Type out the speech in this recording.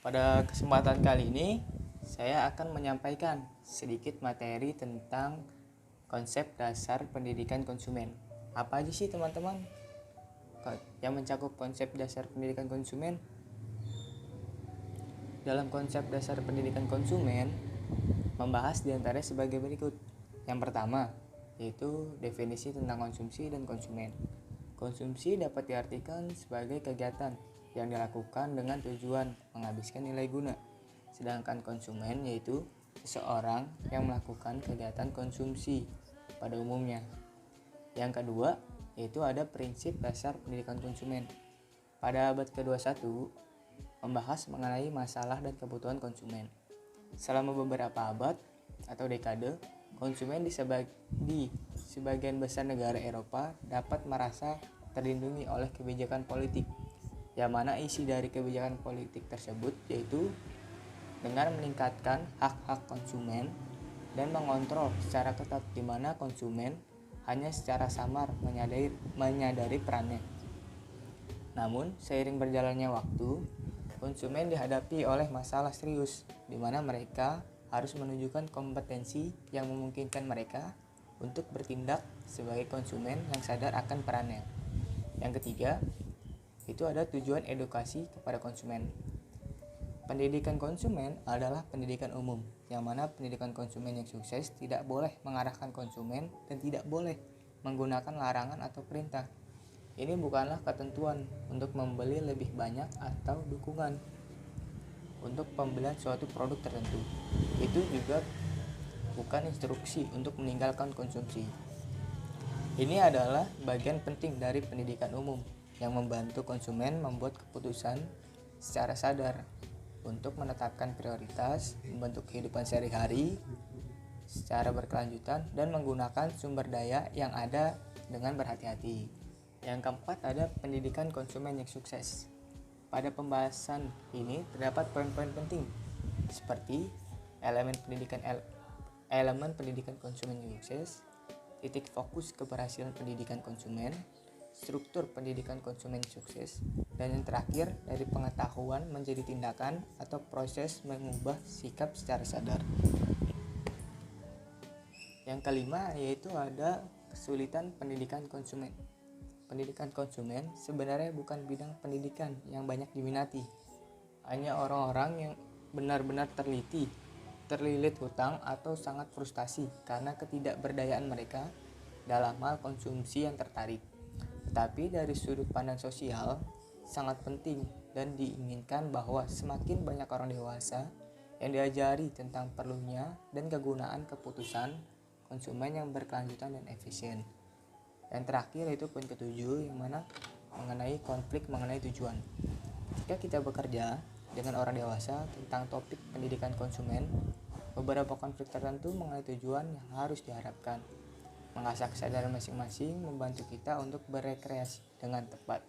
Pada kesempatan kali ini, saya akan menyampaikan sedikit materi tentang konsep dasar pendidikan konsumen. Apa aja sih teman-teman yang mencakup konsep dasar pendidikan konsumen? Dalam konsep dasar pendidikan konsumen, membahas diantaranya sebagai berikut. Yang pertama, yaitu definisi tentang konsumsi dan konsumen. Konsumsi dapat diartikan sebagai kegiatan yang dilakukan dengan tujuan menghabiskan nilai guna. Sedangkan konsumen yaitu seseorang yang melakukan kegiatan konsumsi pada umumnya. Yang kedua, yaitu ada prinsip dasar pendidikan konsumen. Pada abad ke-21, membahas mengenai masalah dan kebutuhan konsumen. Selama beberapa abad atau dekade, konsumen di sebagian besar negara Eropa dapat merasa terlindungi oleh kebijakan politik, yang mana isi dari kebijakan politik tersebut yaitu dengan meningkatkan hak-hak konsumen dan mengontrol secara ketat di mana konsumen hanya secara samar menyadari perannya. Namun, seiring berjalannya waktu, konsumen dihadapi oleh masalah serius di mana mereka harus menunjukkan kompetensi yang memungkinkan mereka untuk bertindak sebagai konsumen yang sadar akan perannya. Yang ketiga, itu ada tujuan edukasi kepada konsumen. Pendidikan konsumen adalah pendidikan umum, yang mana pendidikan konsumen yang sukses tidak boleh mengarahkan konsumen dan tidak boleh menggunakan larangan atau perintah. Ini bukanlah ketentuan untuk membeli lebih banyak atau dukungan untuk pembelian suatu produk tertentu. Itu juga bukan instruksi untuk meninggalkan konsumsi. Ini adalah bagian penting dari pendidikan umum yang membantu konsumen membuat keputusan secara sadar untuk menetapkan prioritas, membentuk kehidupan sehari-hari secara berkelanjutan, dan menggunakan sumber daya yang ada dengan berhati-hati. Yang keempat ada pendidikan konsumen yang sukses. Pada pembahasan ini terdapat poin-poin penting seperti elemen pendidikan konsumen yang sukses, titik fokus keberhasilan pendidikan konsumen, struktur pendidikan konsumen sukses, dan yang terakhir dari pengetahuan menjadi tindakan atau proses mengubah sikap secara sadar. Yang kelima yaitu ada kesulitan pendidikan konsumen. Pendidikan konsumen sebenarnya bukan bidang pendidikan yang banyak diminati. Hanya orang-orang yang benar-benar terlilit hutang atau sangat frustasi karena ketidakberdayaan mereka dalam hal konsumsi yang tertarik. Tetapi dari sudut pandang sosial, sangat penting dan diinginkan bahwa semakin banyak orang dewasa yang diajari tentang perlunya dan kegunaan keputusan konsumen yang berkelanjutan dan efisien. Yang terakhir itu poin ketujuh, yang mana mengenai konflik mengenai tujuan. Jika kita bekerja dengan orang dewasa tentang topik pendidikan konsumen, beberapa konflik tertentu mengenai tujuan yang harus diharapkan. Mengasah kesadaran masing-masing membantu kita untuk berekreasi dengan tepat.